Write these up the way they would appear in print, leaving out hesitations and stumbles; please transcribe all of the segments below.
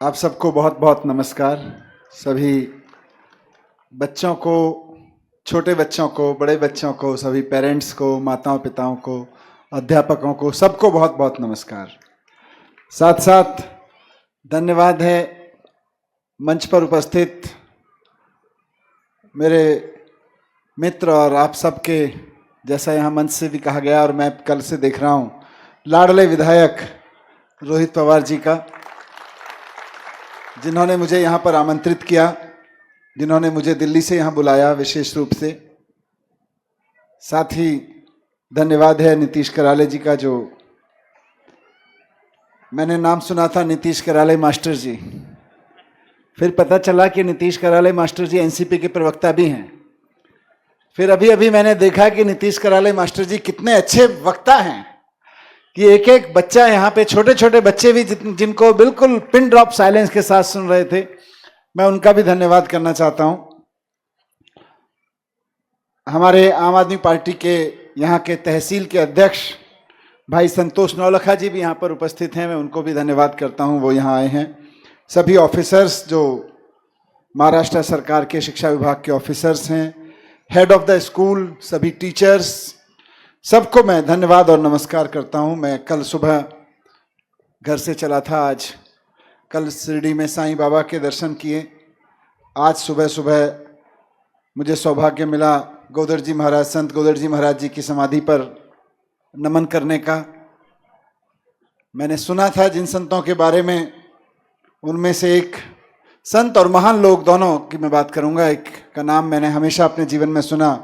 आप सबको बहुत बहुत नमस्कार। सभी बच्चों को, छोटे बच्चों को, बड़े बच्चों को, सभी पेरेंट्स को, माताओं पिताओं को, अध्यापकों को, सबको बहुत बहुत नमस्कार। साथ साथ धन्यवाद है मंच पर उपस्थित मेरे मित्र और आप सबके, जैसा यहाँ मंच से भी कहा गया और मैं कल से देख रहा हूँ, लाडले विधायक रोहित पवार जी का, जिन्होंने मुझे यहाँ पर आमंत्रित किया, जिन्होंने मुझे दिल्ली से यहाँ बुलाया विशेष रूप से। साथ ही धन्यवाद है नीतीश कराले जी का, जो मैंने नाम सुना था नीतीश कराले मास्टर जी, फिर पता चला कि नीतीश कराले मास्टर जी एनसीपी के प्रवक्ता भी हैं। फिर अभी अभी मैंने देखा कि नीतीश कराले मास्टर जी कितने अच्छे वक्ता हैं कि एक एक बच्चा यहाँ पे, छोटे छोटे बच्चे भी जिनको बिल्कुल पिन ड्रॉप साइलेंस के साथ सुन रहे थे, मैं उनका भी धन्यवाद करना चाहता हूँ। हमारे आम आदमी पार्टी के यहाँ के तहसील के अध्यक्ष भाई संतोष नौलखा जी भी यहाँ पर उपस्थित हैं, मैं उनको भी धन्यवाद करता हूँ, वो यहाँ आए हैं। सभी ऑफिसर्स जो महाराष्ट्र सरकार के शिक्षा विभाग के ऑफिसर्स हैं, हेड ऑफ द स्कूल, सभी टीचर्स, सबको मैं धन्यवाद और नमस्कार करता हूँ। मैं कल सुबह घर से चला था, आज कल शिरडी में साईं बाबा के दर्शन किए। आज सुबह सुबह मुझे सौभाग्य मिला गोदर जी महाराज, संत गोदर जी महाराज जी की समाधि पर नमन करने का। मैंने सुना था जिन संतों के बारे में, उनमें से एक संत और महान लोग दोनों की मैं बात करूंगा। एक का नाम मैंने हमेशा अपने जीवन में सुना,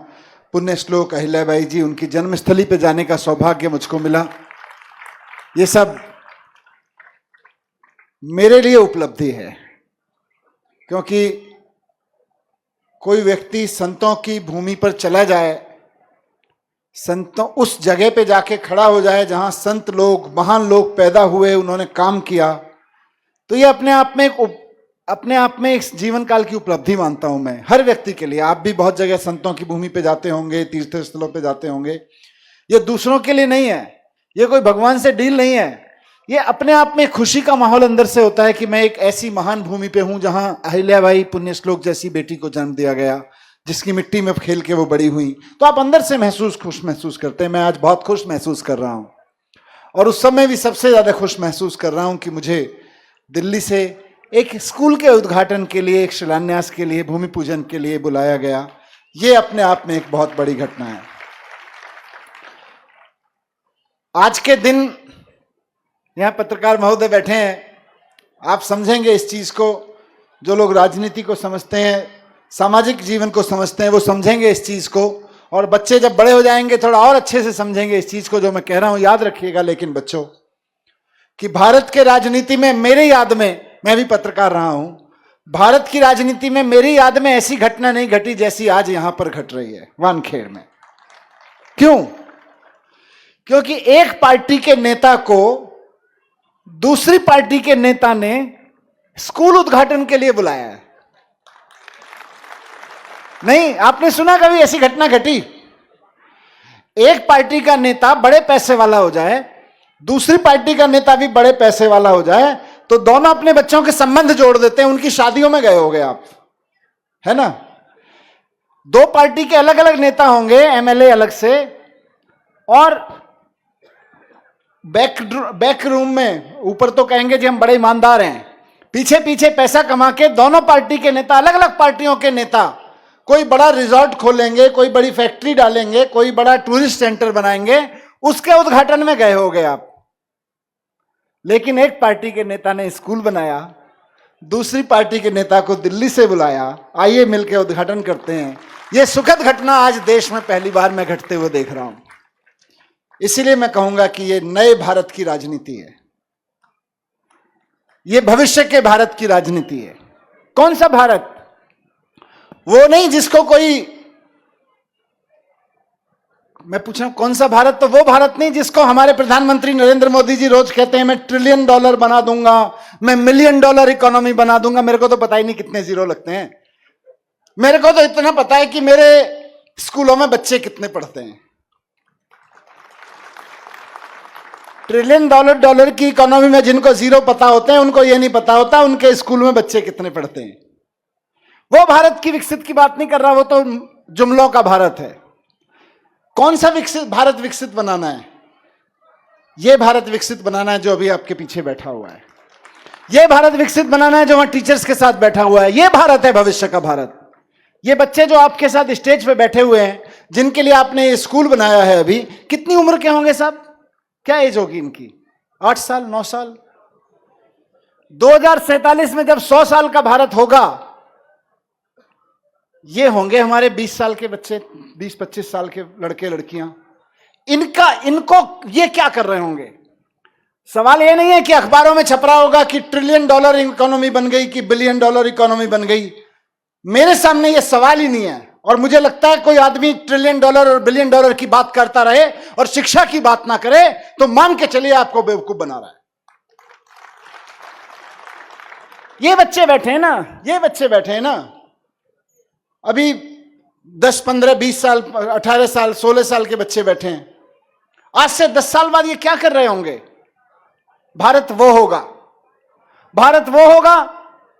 पुण्य श्लोक अहिल्याबाई जी, उनकी जन्मस्थली पर जाने का सौभाग्य मुझको मिला। ये सब मेरे लिए उपलब्धि है, क्योंकि कोई व्यक्ति संतों की भूमि पर चला जाए, संतों उस जगह पे जाके खड़ा हो जाए जहां संत लोग, महान लोग पैदा हुए, उन्होंने काम किया, तो ये अपने आप में एक जीवन काल की उपलब्धि मानता हूं मैं, हर व्यक्ति के लिए। आप भी बहुत जगह संतों की भूमि पे जाते होंगे, तीर्थ स्थलों पे जाते होंगे। ये दूसरों के लिए नहीं है, ये कोई भगवान से डील नहीं है, ये अपने आप में खुशी का माहौल अंदर से होता है कि मैं एक ऐसी महान भूमि पे हूं जहां अहिल्याबाई पुण्य श्लोक जैसी बेटी को जन्म दिया गया, जिसकी मिट्टी में खेल के वो बड़ी हुई। तो आप अंदर से खुश महसूस करते हैं। मैं आज बहुत खुश महसूस कर रहा हूं, और उस समय भी सबसे ज्यादा खुश महसूस कर रहा हूं कि मुझे दिल्ली से एक स्कूल के उद्घाटन के लिए, एक शिलान्यास के लिए, भूमि पूजन के लिए बुलाया गया। ये अपने आप में एक बहुत बड़ी घटना है। आज के दिन यहां पत्रकार महोदय बैठे हैं, आप समझेंगे इस चीज को, जो लोग राजनीति को समझते हैं, सामाजिक जीवन को समझते हैं, वो समझेंगे इस चीज को, और बच्चे जब बड़े हो जाएंगे थोड़ा और अच्छे से समझेंगे इस चीज को जो मैं कह रहा हूं। याद रखिएगा लेकिन बच्चों, कि भारत के राजनीति में, मेरे याद में, मैं भी पत्रकार रहा हूं, भारत की राजनीति में मेरी याद में ऐसी घटना नहीं घटी जैसी आज यहां पर घट रही है वानखेड़ में। क्यों? क्योंकि एक पार्टी के नेता को दूसरी पार्टी के नेता ने स्कूल उद्घाटन के लिए बुलाया है। नहीं, आपने सुना कभी ऐसी घटना घटी? एक पार्टी का नेता बड़े पैसे वाला हो जाए, दूसरी पार्टी का नेता भी बड़े पैसे वाला हो जाए, तो दोनों अपने बच्चों के संबंध जोड़ देते हैं। उनकी शादियों में गए होंगे आप, है ना? दो पार्टी के अलग अलग नेता होंगे, एमएलए अलग से, और बैक रूम में, ऊपर तो कहेंगे जी हम बड़े ईमानदार हैं, पीछे पीछे पैसा कमा के दोनों पार्टी के नेता, अलग अलग पार्टियों के नेता, कोई बड़ा रिजॉर्ट खोलेंगे, कोई बड़ी फैक्ट्री डालेंगे, कोई बड़ा टूरिस्ट सेंटर बनाएंगे, उसके उद्घाटन में गए होंगे आप। लेकिन एक पार्टी के नेता ने स्कूल बनाया, दूसरी पार्टी के नेता को दिल्ली से बुलाया, आइए मिलकर उद्घाटन करते हैं। यह सुखद घटना आज देश में पहली बार मैं घटते हुए देख रहा हूं। इसीलिए मैं कहूंगा कि यह नए भारत की राजनीति है, यह भविष्य के भारत की राजनीति है। कौन सा भारत? वो नहीं जिसको कोई, मैं पूछ रहा हूं कौन सा भारत, तो वो भारत नहीं जिसको हमारे प्रधानमंत्री नरेंद्र मोदी जी रोज कहते हैं मैं $1 ट्रिलियन बना दूंगा, मैं $1 मिलियन इकोनॉमी बना दूंगा। मेरे को तो पता ही नहीं कितने जीरो लगते हैं। मेरे को तो इतना पता है कि मेरे स्कूलों में बच्चे कितने पढ़ते हैं। ट्रिलियन डॉलर की इकोनॉमी में जिनको जीरो पता होते हैं उनको यह नहीं पता होता उनके स्कूल में बच्चे कितने पढ़ते हैं। वो भारत की विकसित की बात नहीं कर रहा, वो तो जुमलों का भारत है। कौन सा विकसित भारत विकसित बनाना है? यह भारत विकसित बनाना है जो अभी आपके पीछे बैठा हुआ है। यह भारत विकसित बनाना है जो वहां टीचर्स के साथ बैठा हुआ है। यह भारत है, भविष्य का भारत। ये बच्चे जो आपके साथ स्टेज पे बैठे हुए हैं, जिनके लिए आपने ये स्कूल बनाया है, अभी कितनी उम्र के होंगे साहब? क्या एज होगी इनकी? 8 साल, 9 साल। 2047 में जब 100 साल का भारत होगा, ये होंगे हमारे 20 साल के बच्चे, 20-25 साल के लड़के लड़कियां। इनको ये क्या कर रहे होंगे? सवाल ये नहीं है कि अखबारों में छप रहा होगा कि ट्रिलियन डॉलर इकोनॉमी बन गई, कि बिलियन डॉलर इकोनॉमी बन गई। मेरे सामने ये सवाल ही नहीं है। और मुझे लगता है कोई आदमी ट्रिलियन डॉलर और बिलियन डॉलर की बात करता रहे और शिक्षा की बात ना करे तो मान के चलिए आपको बेवकूफ बना रहा है। ये बच्चे बैठे हैं ना, ये बच्चे बैठे हैं ना, अभी 10, 15, 20 साल, 18 साल, 16 साल के बच्चे बैठे हैं। आज से 10 साल बाद ये क्या कर रहे होंगे? भारत वो होगा, भारत वो होगा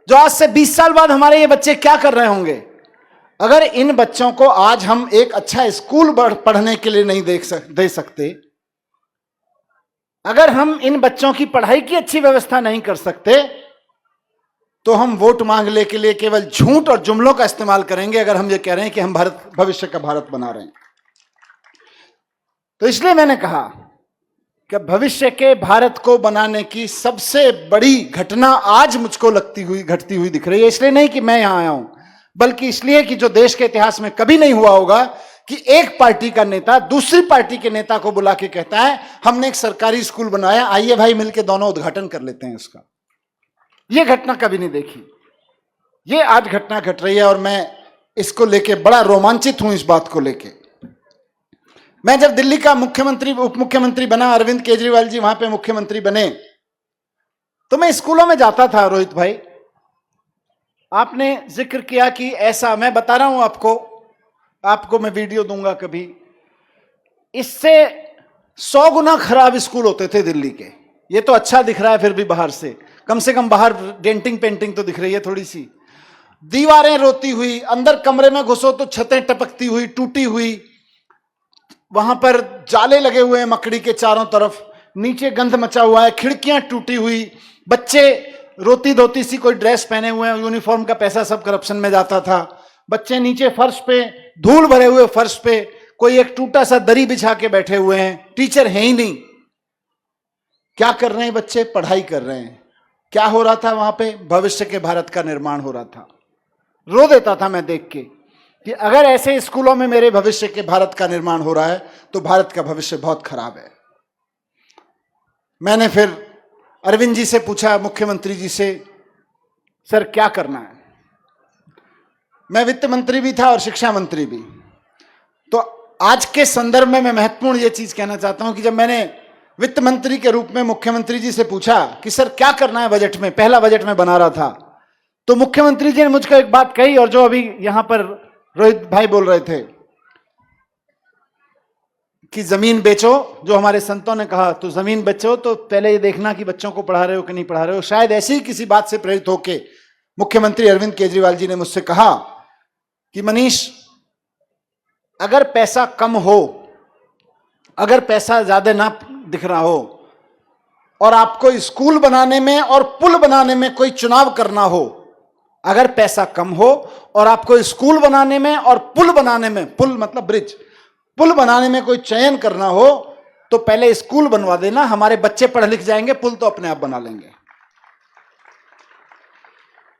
जो आज से 20 साल बाद हमारे ये बच्चे क्या कर रहे होंगे। अगर इन बच्चों को आज हम एक अच्छा स्कूल पढ़ने के लिए नहीं दे सकते, अगर हम इन बच्चों की पढ़ाई की अच्छी व्यवस्था नहीं कर सकते, तो हम वोट मांगने के लिए केवल झूठ और जुमलों का इस्तेमाल करेंगे। अगर हम ये कह रहे हैं कि हम भारत, भविष्य का भारत बना रहे हैं, तो इसलिए मैंने कहा कि भविष्य के भारत को बनाने की सबसे बड़ी घटना आज मुझको घटती हुई दिख रही है। इसलिए नहीं कि मैं यहां आया हूं, बल्कि इसलिए कि जो देश के इतिहास में कभी नहीं हुआ होगा कि एक पार्टी का नेता दूसरी पार्टी के नेता को बुला के कहता है हमने एक सरकारी स्कूल बनाया, आइए भाई मिलकर दोनों उद्घाटन कर लेते हैं उसका। यह घटना कभी नहीं देखी, यह आज घटना घट रही है और मैं इसको लेके बड़ा रोमांचित हूं। इस बात को लेके मैं जब दिल्ली का मुख्यमंत्री, उप मुख्यमंत्री बना, अरविंद केजरीवाल जी वहां पे मुख्यमंत्री बने, तो मैं स्कूलों में जाता था। रोहित भाई, आपने जिक्र किया कि ऐसा, मैं बता रहा हूं आपको मैं वीडियो दूंगा कभी, इससे 100 गुना खराब स्कूल होते थे दिल्ली के। ये तो अच्छा दिख रहा है फिर भी बाहर से, कम बाहर डेंटिंग पेंटिंग तो दिख रही है थोड़ी सी, दीवारें रोती हुई, अंदर कमरे में घुसो तो छतें टपकती हुई, टूटी हुई, वहां पर जाले लगे हुए हैं मकड़ी के चारों तरफ, नीचे गंध मचा हुआ है, खिड़कियां टूटी हुई, बच्चे रोती धोती सी कोई ड्रेस पहने हुए हैं, यूनिफॉर्म का पैसा सब करप्शन में जाता था। बच्चे नीचे फर्श पे, धूल भरे हुए फर्श पे कोई एक टूटा सा दरी बिछा के बैठे हुए हैं, टीचर है ही नहीं। क्या कर रहे हैं बच्चे? पढ़ाई कर रहे हैं। क्या हो रहा था वहां पे? भविष्य के भारत का निर्माण हो रहा था। रो देता था मैं देख के कि अगर ऐसे स्कूलों में मेरे भविष्य के भारत का निर्माण हो रहा है तो भारत का भविष्य बहुत खराब है। मैंने फिर अरविंद जी से पूछा, मुख्यमंत्री जी से, सर क्या करना है? मैं वित्त मंत्री भी था और शिक्षा मंत्री भी, तो आज के संदर्भ में मैं महत्वपूर्ण यह चीज कहना चाहता हूं कि जब मैंने वित्त मंत्री के रूप में मुख्यमंत्री जी से पूछा कि सर क्या करना है बजट में, पहला बजट में बना रहा था, तो मुख्यमंत्री जी ने मुझको एक बात कही, और जो अभी यहां पर रोहित भाई बोल रहे थे कि जमीन बेचो, जो हमारे संतों ने कहा, तो जमीन बेचो तो पहले ये देखना कि बच्चों को पढ़ा रहे हो कि नहीं पढ़ा रहे हो। शायद ऐसी ही किसी बात से प्रेरित होकर मुख्यमंत्री अरविंद केजरीवाल जी ने मुझसे कहा कि मनीष, अगर पैसा कम हो, अगर पैसा ज्यादा ना दिख रहा हो और आपको स्कूल बनाने में और पुल बनाने में कोई चुनाव करना हो, अगर पैसा कम हो और आपको स्कूल बनाने में और पुल बनाने में, पुल मतलब ब्रिज, पुल बनाने में कोई चयन करना हो, तो पहले स्कूल बनवा देना, हमारे बच्चे पढ़ लिख जाएंगे, पुल तो अपने आप बना लेंगे।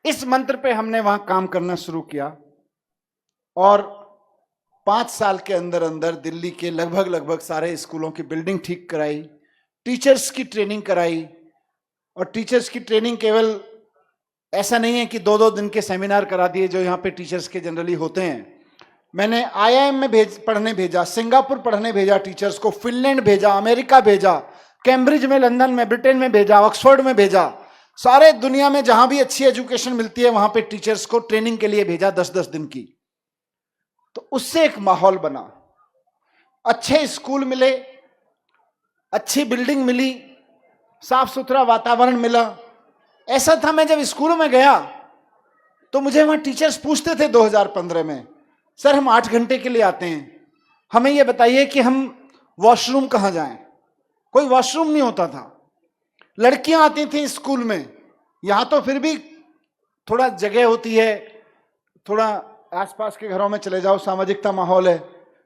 इस मंत्र पे हमने वहां काम करना शुरू किया और 5 साल के अंदर अंदर दिल्ली के लगभग सारे स्कूलों की बिल्डिंग ठीक कराई, टीचर्स की ट्रेनिंग कराई। और टीचर्स की ट्रेनिंग केवल ऐसा नहीं है कि 2-2 दिन के सेमिनार करा दिए जो यहाँ पे टीचर्स के जनरली होते हैं। मैंने IIM में पढ़ने भेजा, सिंगापुर पढ़ने भेजा टीचर्स को, फिनलैंड भेजा, अमेरिका भेजा, कैम्ब्रिज में, लंदन में, ब्रिटेन में भेजा, ऑक्सफोर्ड में भेजा, सारे दुनिया में जहां भी अच्छी एजुकेशन मिलती है वहां पे टीचर्स को ट्रेनिंग के लिए भेजा 10-10 दिन की। तो उससे एक माहौल बना, अच्छे स्कूल मिले, अच्छी बिल्डिंग मिली, साफ सुथरा वातावरण मिला। ऐसा था मैं जब स्कूलों में गया तो मुझे वहां टीचर्स पूछते थे 2015 में, सर हम 8 घंटे के लिए आते हैं, हमें यह बताइए कि हम वॉशरूम कहां जाएं। कोई वॉशरूम नहीं होता था। लड़कियां आती थी स्कूल में, यहां तो फिर भी थोड़ा जगह होती है, थोड़ा आसपास के घरों में चले जाओ, सामाजिकता माहौल है।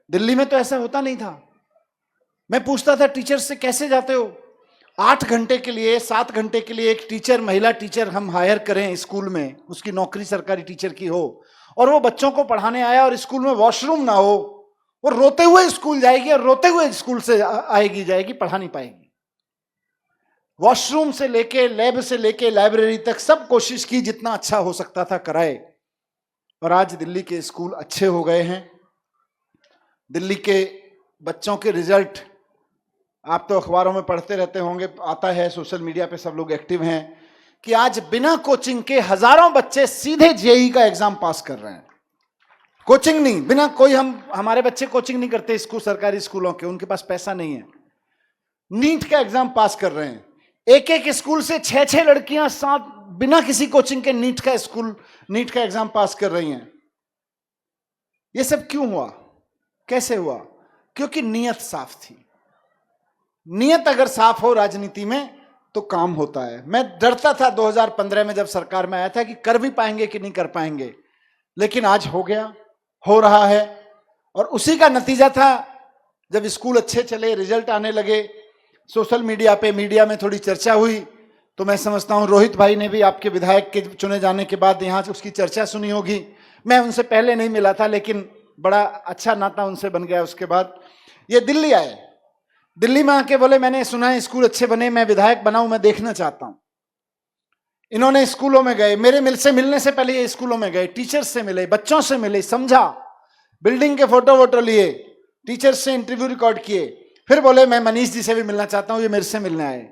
दिल्ली में तो ऐसा होता नहीं था। मैं पूछता था टीचर से, कैसे जाते हो? 8 घंटे के लिए, 7 घंटे के लिए एक टीचर, महिला टीचर हम हायर करें स्कूल में, उसकी नौकरी सरकारी टीचर की हो, और वो बच्चों को पढ़ाने आया और स्कूल में वॉशरूम ना हो, वो रोते हुए स्कूल जाएगी और रोते हुए स्कूल से आएगी जाएगी, पढ़ा नहीं पाएगी। वॉशरूम से लेके, लैब से लेके लाइब्रेरी तक सब कोशिश की, जितना अच्छा हो सकता था कराए। और आज दिल्ली के स्कूल अच्छे हो गए हैं। दिल्ली के बच्चों के रिजल्ट आप तो अखबारों में पढ़ते रहते होंगे, आता है, सोशल मीडिया पे सब लोग एक्टिव हैं, कि आज बिना कोचिंग के हजारों बच्चे सीधे जेईई का एग्जाम पास कर रहे हैं। कोचिंग नहीं, बिना कोई, हमारे बच्चे कोचिंग नहीं करते स्कूल, सरकारी स्कूलों के, उनके पास पैसा नहीं है। नीट का एग्जाम पास कर रहे हैं। एक एक स्कूल से 6-6 लड़कियां साथ बिना किसी कोचिंग के नीट का एग्जाम पास कर रही हैं। ये सब क्यों हुआ, कैसे हुआ? क्योंकि नीयत साफ थी। नीयत अगर साफ हो राजनीति में तो काम होता है। मैं डरता था 2015 में जब सरकार में आया था कि कर भी पाएंगे कि नहीं कर पाएंगे, लेकिन आज हो गया, हो रहा है। और उसी का नतीजा था जब स्कूल अच्छे चले, रिजल्ट आने लगे, सोशल मीडिया पे, मीडिया में थोड़ी चर्चा हुई, तो मैं समझता हूं रोहित भाई ने भी आपके विधायक के चुने जाने के बाद यहां से उसकी चर्चा सुनी होगी। मैं उनसे पहले नहीं मिला था, लेकिन बड़ा अच्छा नाता उनसे बन गया। उसके बाद ये दिल्ली आए, दिल्ली में आके बोले मैंने सुना है स्कूल अच्छे बने, मैं विधायक बनाऊं, मैं देखना चाहता हूं। इन्होंने स्कूलों में गए, मेरे मिलने से पहले ये स्कूलों में गए, टीचर्स से मिले, बच्चों से मिले, समझा, बिल्डिंग के फोटो वोटो लिए, टीचर्स से इंटरव्यू रिकॉर्ड किए, फिर बोले मैं मनीष जी से भी मिलना चाहता हूं, ये मेरे से मिलने आए।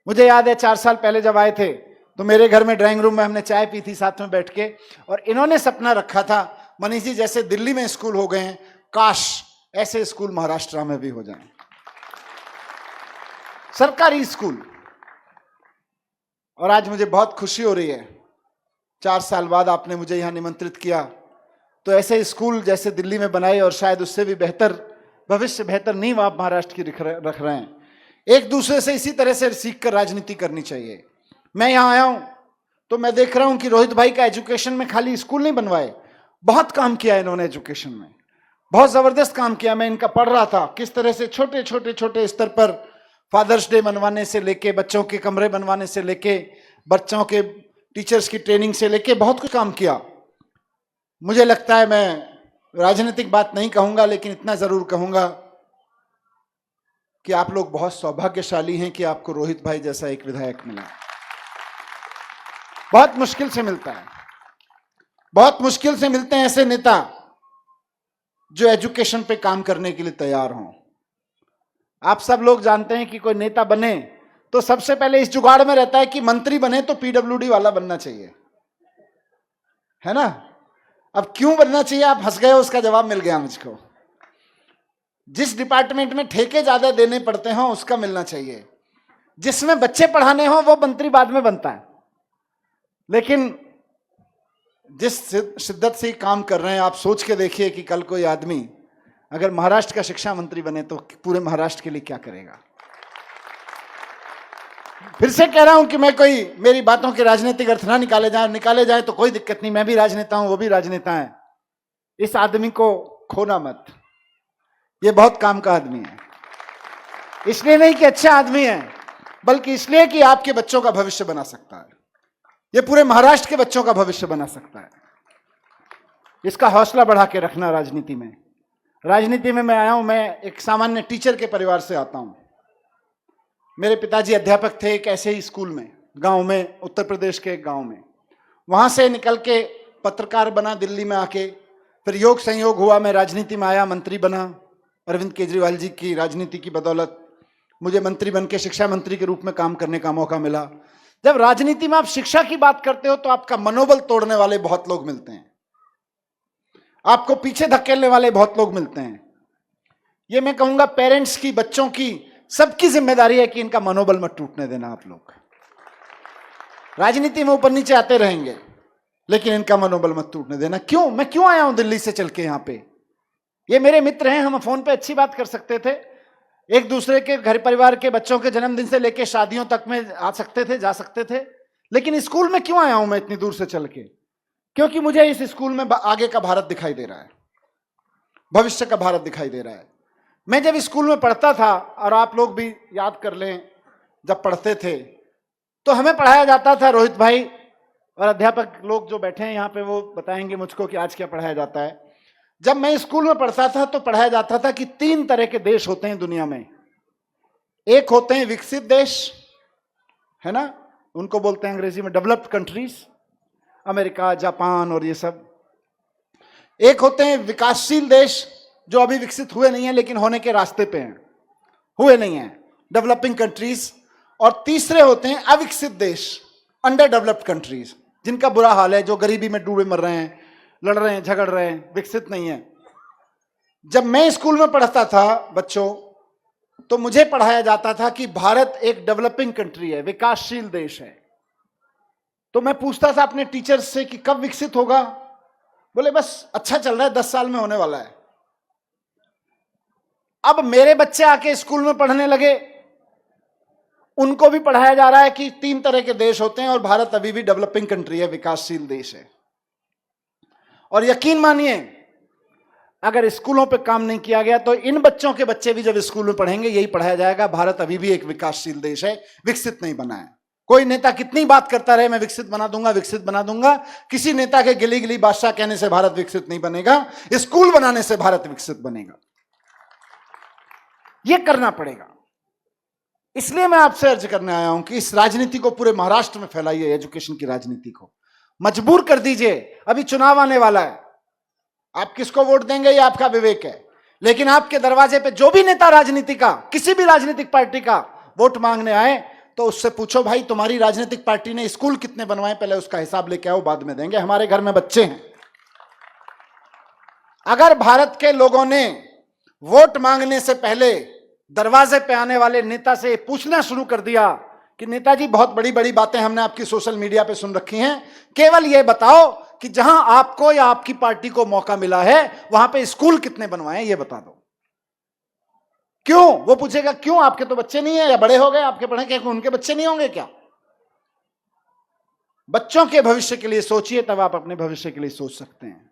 मुझे याद है 4 साल पहले जब आए थे तो मेरे घर में ड्राइंग रूम में हमने चाय पी थी साथ में बैठ के, और इन्होंने सपना रखा था मनीष जी जैसे दिल्ली में स्कूल हो गए हैं, काश ऐसे स्कूल महाराष्ट्र में भी हो जाएं, सरकारी स्कूल। और आज मुझे बहुत खुशी हो रही है, 4 साल बाद आपने मुझे यहां निमंत्रित किया, तो ऐसे स्कूल जैसे दिल्ली में बनाए, और शायद उससे भी बेहतर भविष्य, बेहतर नींव आप महाराष्ट्र की रख रहे हैं। एक दूसरे से इसी तरह से सीखकर राजनीति करनी चाहिए। मैं यहां आया हूं तो मैं देख रहा हूं कि रोहित भाई का एजुकेशन में खाली स्कूल नहीं बनवाए, बहुत काम किया इन्होंने एजुकेशन में, बहुत जबरदस्त काम किया। मैं इनका पढ़ रहा था किस तरह से छोटे स्तर पर फादर्स डे बनवाने से लेके, बच्चों के कमरे बनवाने से लेके, बच्चों के टीचर्स की ट्रेनिंग से लेके बहुत कुछ काम किया। मुझे लगता है, मैं राजनीतिक बात नहीं कहूंगा, लेकिन इतना जरूर कहूंगा कि आप लोग बहुत सौभाग्यशाली हैं कि आपको रोहित भाई जैसा एक विधायक मिला। बहुत मुश्किल से मिलता है, बहुत मुश्किल से मिलते हैं ऐसे नेता जो एजुकेशन पे काम करने के लिए तैयार हों। आप सब लोग जानते हैं कि कोई नेता बने तो सबसे पहले इस जुगाड़ में रहता है कि मंत्री बने तो पीडब्ल्यूडी वाला बनना चाहिए, है ना? अब क्यों बनना चाहिए, आप हंस गए, उसका जवाब मिल गया मुझको। जिस डिपार्टमेंट में ठेके ज्यादा देने पड़ते हो उसका मिलना चाहिए, जिसमें बच्चे पढ़ाने हो वो मंत्री बाद में बनता है। लेकिन जिस शिद्दत से काम कर रहे हैं, आप सोच के देखिए कि कल कोई आदमी अगर महाराष्ट्र का शिक्षा मंत्री बने तो पूरे महाराष्ट्र के लिए क्या करेगा। फिर से कह रहा हूं कि मैं कोई, मेरी बातों के राजनीतिक अर्थ ना निकाले जाए तो कोई दिक्कत नहीं, मैं भी राजनेता हूं, वो भी राजनेता है। इस आदमी को खोना मत, ये बहुत काम का आदमी है। इसलिए नहीं कि अच्छा आदमी है, बल्कि इसलिए कि आपके बच्चों का भविष्य बना सकता है, ये पूरे महाराष्ट्र के बच्चों का भविष्य बना सकता है। इसका हौसला बढ़ा के रखना। राजनीति में मैं आया हूं, मैं एक सामान्य टीचर के परिवार से आता हूं। मेरे पिताजी अध्यापक थे एक ऐसे ही स्कूल में, गांव में, उत्तर प्रदेश के एक गांव में। वहां से निकल के पत्रकार बना दिल्ली में आके, फिर योग संयोग हुआ, मैं राजनीति में आया, मंत्री बना। अरविंद केजरीवाल जी की राजनीति की बदौलत मुझे मंत्री बन के शिक्षा मंत्री के रूप में काम करने का मौका मिला। जब राजनीति में आप शिक्षा की बात करते हो तो आपका मनोबल तोड़ने वाले बहुत लोग मिलते हैं, आपको पीछे धकेलने वाले बहुत लोग मिलते हैं। ये मैं कहूंगा पेरेंट्स की, बच्चों की सबकी जिम्मेदारी है कि इनका मनोबल मत टूटने देना। आप लोग राजनीति में ऊपर नीचे आते रहेंगे, लेकिन इनका मनोबल मत टूटने देना। क्यों? मैं क्यों आया हूं दिल्ली से चल के यहां पे? ये मेरे मित्र हैं, हम फोन पे अच्छी बात कर सकते थे, एक दूसरे के घर परिवार के बच्चों के जन्मदिन से लेकर शादियों तक में आ सकते थे, जा सकते थे, लेकिन स्कूल में क्यों आया हूं मैं इतनी दूर से चल के? क्योंकि मुझे इस स्कूल में आगे का भारत दिखाई दे रहा है, भविष्य का भारत दिखाई दे रहा है। मैं जब स्कूल में पढ़ता था, और आप लोग भी याद कर लें, जब पढ़ते थे तो हमें पढ़ाया जाता था, रोहित भाई और अध्यापक लोग जो बैठे हैं यहाँ पे वो बताएंगे मुझको कि आज क्या पढ़ाया जाता है। जब मैं स्कूल में पढ़ता था तो पढ़ाया जाता था कि 3 तरह के देश होते हैं दुनिया में। एक होते हैं विकसित देश, है ना, उनको बोलते हैं अंग्रेजी में डेवलप्ड कंट्रीज, अमेरिका, जापान और ये सब। एक होते हैं विकासशील देश, जो अभी विकसित हुए नहीं है लेकिन होने के रास्ते पे हैं, हुए नहीं है, डेवलपिंग कंट्रीज। और तीसरे होते हैं अविकसित देश, अंडर डेवलप्ड कंट्रीज, जिनका बुरा हाल है, जो गरीबी में डूबे मर रहे हैं, लड़ रहे हैं, झगड़ रहे हैं, विकसित नहीं है। जब मैं स्कूल में पढ़ता था बच्चों, तो मुझे पढ़ाया जाता था कि भारत एक डेवलपिंग कंट्री है, विकासशील देश है। तो मैं पूछता था अपने टीचर्स से कि कब विकसित होगा? बोले बस अच्छा चल रहा है, 10 साल में होने वाला है। अब मेरे बच्चे आके स्कूल में पढ़ने लगे, उनको भी पढ़ाया जा रहा है कि 3 तरह के देश होते हैं और भारत अभी भी डेवलपिंग कंट्री है, विकासशील देश है। और यकीन मानिए, अगर स्कूलों पे काम नहीं किया गया तो इन बच्चों के बच्चे भी जब स्कूल में पढ़ेंगे यही पढ़ाया जाएगा, भारत अभी भी एक विकासशील देश है, विकसित नहीं बना है। कोई नेता कितनी बात करता रहे मैं विकसित बना दूंगा, विकसित बना दूंगा, किसी नेता के गिली गिली बादशाह कहने से भारत विकसित नहीं बनेगा, स्कूल बनाने से भारत विकसित बनेगा। यह करना पड़ेगा। इसलिए मैं आपसे अर्ज करने आया हूं कि इस राजनीति को पूरे महाराष्ट्र में फैलाइए, एजुकेशन की राजनीति को मजबूर कर दीजिए। अभी चुनाव आने वाला है, आप किसको वोट देंगे ये आपका विवेक है, लेकिन आपके दरवाजे पे जो भी नेता राजनीति का, किसी भी राजनीतिक पार्टी का वोट मांगने आए तो उससे पूछो, भाई तुम्हारी राजनीतिक पार्टी ने स्कूल कितने बनवाए, पहले उसका हिसाब लेके आओ, बाद में देंगे, हमारे घर में बच्चे हैं। अगर भारत के लोगों ने वोट मांगने से पहले दरवाजे पे आने वाले नेता से पूछना शुरू कर दिया कि नेताजी बहुत बड़ी बड़ी बातें हमने आपकी सोशल मीडिया पे सुन रखी हैं, केवल ये बताओ कि जहां आपको या आपकी पार्टी को मौका मिला है वहां पे स्कूल कितने बनवाए ये बता दो। क्यों? वो पूछेगा क्यों, आपके तो बच्चे नहीं है या बड़े हो गए, आपके पढ़े के उनके बच्चे नहीं होंगे क्या? बच्चों के भविष्य के लिए सोचिए, तब आप अपने भविष्य के लिए सोच सकते हैं।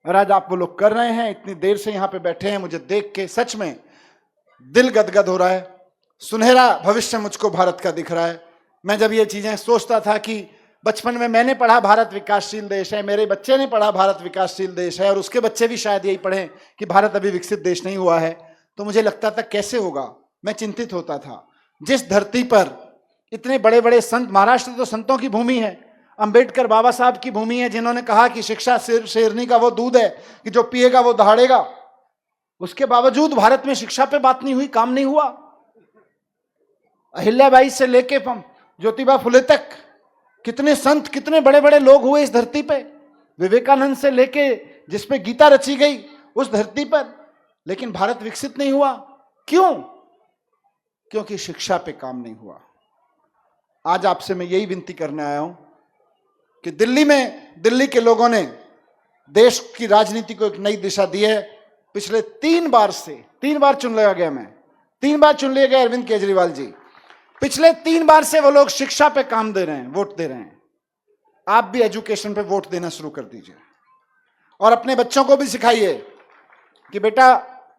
और आज आप वो लोग कर रहे हैं, इतनी देर से यहां पे बैठे हैं, मुझे देख के सच में दिल गदगद हो रहा है। सुनहरा भविष्य मुझको भारत का दिख रहा है। मैं जब ये चीजें सोचता था कि बचपन में मैंने पढ़ा भारत विकासशील देश है, मेरे बच्चे ने पढ़ा भारत विकासशील देश है, और उसके बच्चे भी शायद यही पढ़ें कि भारत अभी विकसित देश नहीं हुआ है, तो मुझे लगता था कैसे होगा, मैं चिंतित होता था। जिस धरती पर इतने बड़े बड़े संत, महाराष्ट्र तो संतों की भूमि है, अंबेडकर बाबा साहब की भूमि है, जिन्होंने कहा कि शिक्षा शेरनी का वो दूध है कि जो पिएगा वो दहाड़ेगा, उसके बावजूद भारत में शिक्षा पे बात नहीं हुई, काम नहीं हुआ। अहिल्याबाई से लेके ज्योतिबा फुले तक कितने संत, कितने बड़े बड़े लोग हुए इस धरती पे, विवेकानंद से लेके जिसपे गीता रची गई उस धरती पर, लेकिन भारत विकसित नहीं हुआ। क्यों? क्योंकि शिक्षा पे काम नहीं हुआ। आज आपसे मैं यही विनती करने आया हूं कि दिल्ली के लोगों ने देश की राजनीति को एक नई दिशा दी है। पिछले 3 बार चुन लिया गया, मैं 3 बार चुन लिए गए अरविंद केजरीवाल जी, पिछले 3 बार से वो लोग शिक्षा पे काम दे रहे हैं, वोट दे रहे हैं। आप भी एजुकेशन पे वोट देना शुरू कर दीजिए और अपने बच्चों को भी सिखाइए कि बेटा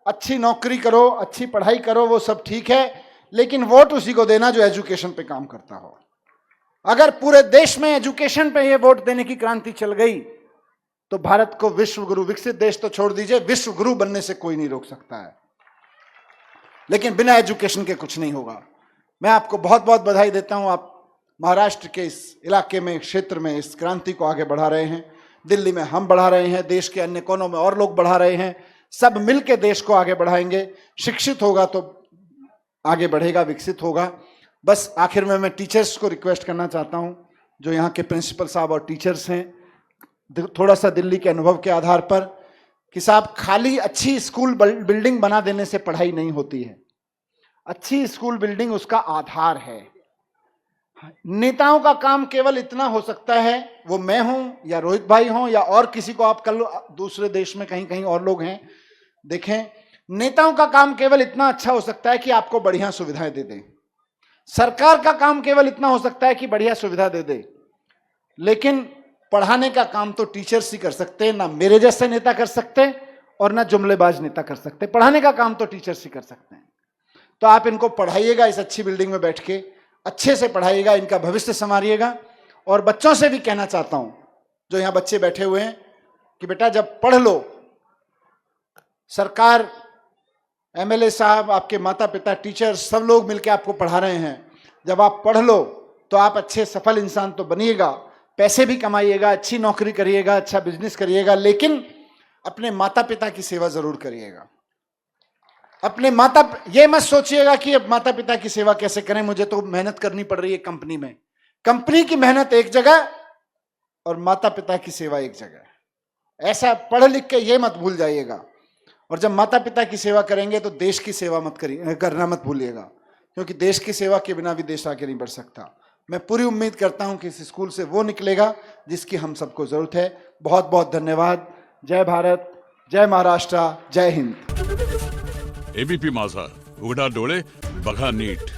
अच्छी नौकरी करो, अच्छी पढ़ाई करो, वो सब ठीक है, लेकिन वोट उसी को देना जो एजुकेशन पे काम करता हो। अगर पूरे देश में एजुकेशन पे ये वोट देने की क्रांति चल गई तो भारत को विश्व गुरु, विकसित देश तो छोड़ दीजिए, विश्व गुरु बनने से कोई नहीं रोक सकता है। लेकिन बिना एजुकेशन के कुछ नहीं होगा। मैं आपको बहुत बहुत बधाई देता हूं, आप महाराष्ट्र के इस इलाके में, क्षेत्र में इस क्रांति को आगे बढ़ा रहे हैं। दिल्ली में हम बढ़ा रहे हैं, देश के अन्य कोनों में और लोग बढ़ा रहे हैं, सब मिलकर देश को आगे बढ़ाएंगे। शिक्षित होगा तो आगे बढ़ेगा, विकसित होगा। बस आखिर में मैं टीचर्स को रिक्वेस्ट करना चाहता हूं, जो यहाँ के प्रिंसिपल साहब और टीचर्स हैं, थोड़ा सा दिल्ली के अनुभव के आधार पर, कि साहब खाली अच्छी स्कूल बिल्डिंग बना देने से पढ़ाई नहीं होती है। अच्छी स्कूल बिल्डिंग उसका आधार है। नेताओं का काम केवल इतना हो सकता है, वो मैं हूं या रोहित भाई हों या और किसी को आप कल दूसरे देश में कहीं कहीं और लोग हैं, देखें, नेताओं का काम केवल इतना अच्छा हो सकता है कि आपको बढ़िया सुविधाएं दे दें। सरकार का काम केवल इतना हो सकता है कि बढ़िया सुविधा दे दे, लेकिन पढ़ाने का काम तो टीचर्स ही कर सकते हैं, ना मेरे जैसे नेता कर सकते और ना जुमलेबाज नेता कर सकते। पढ़ाने का काम तो टीचर्स ही कर सकते हैं। तो आप इनको पढ़ाइएगा, इस अच्छी बिल्डिंग में बैठ के अच्छे से पढ़ाइएगा, इनका भविष्य संवारिएगा। और बच्चों से भी कहना चाहता हूं, जो यहां बच्चे बैठे हुए हैं, कि बेटा जब पढ़ लो, सरकार, एमएलए साहब, आपके माता पिता, टीचर्स, सब लोग मिलकर आपको पढ़ा रहे हैं। जब आप पढ़ लो तो आप अच्छे सफल इंसान तो बनिएगा, पैसे भी कमाइएगा, अच्छी नौकरी करिएगा, अच्छा बिजनेस करिएगा, लेकिन अपने माता पिता की सेवा जरूर करिएगा। अपने ये मत सोचिएगा कि अब माता पिता की सेवा कैसे करें, मुझे तो मेहनत करनी पड़ रही है कंपनी में। कंपनी की मेहनत एक जगह और माता पिता की सेवा एक जगह। ऐसा पढ़ लिख के ये मत भूल जाइएगा। और जब माता पिता की सेवा करेंगे तो देश की सेवा करना मत भूलिएगा, क्योंकि देश की सेवा के बिना भी देश आगे नहीं बढ़ सकता। मैं पूरी उम्मीद करता हूं कि इस स्कूल से वो निकलेगा जिसकी हम सबको जरूरत है। बहुत बहुत धन्यवाद। जय भारत, जय महाराष्ट्र, जय हिंद। एबीपी माझा, उघडा डोळे बघा नीट।